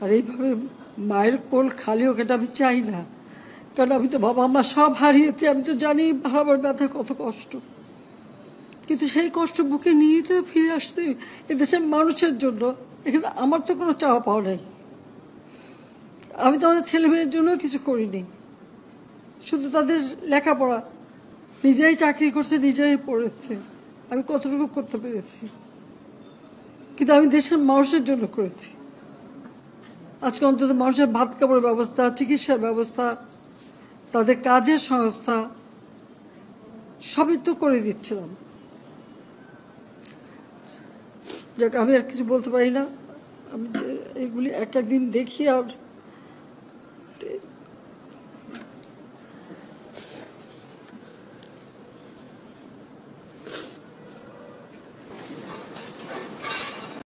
আর এইভাবে মায়ের কোল খালি হোক এটা আমি চাই না, কারণ আমি তো বাবা মা সব হারিয়েছি। আমি তো জানি হারাবার ব্যথা কত কষ্ট, কিন্তু সেই কষ্ট বুকে নিয়ে তো ফিরে আসতে এদেশের মানুষের জন্য। এখানে আমার তো কোনো চাওয়া পাওয়া নেই। আমি তো আমাদের ছেলে মেয়ের জন্য কিছু করিনি, শুধু তাদের লেখাপড়া। নিজেরাই চাকরি করছে, নিজেরাই পড়েছে, আমি কতটুকু করতে পেরেছি, কিন্তু আমি দেশের মানুষের জন্য করেছি। আজকে অন্তত মানুষের ভাত কাপড়ের ব্যবস্থা, চিকিৎসার ব্যবস্থা, তাদের কাজের সংস্থা সবই তো করে দিচ্ছিলাম। যাক, আমি আর কিছু বলতে পারি না। আমি যে এগুলি এক একদিন দেখি আর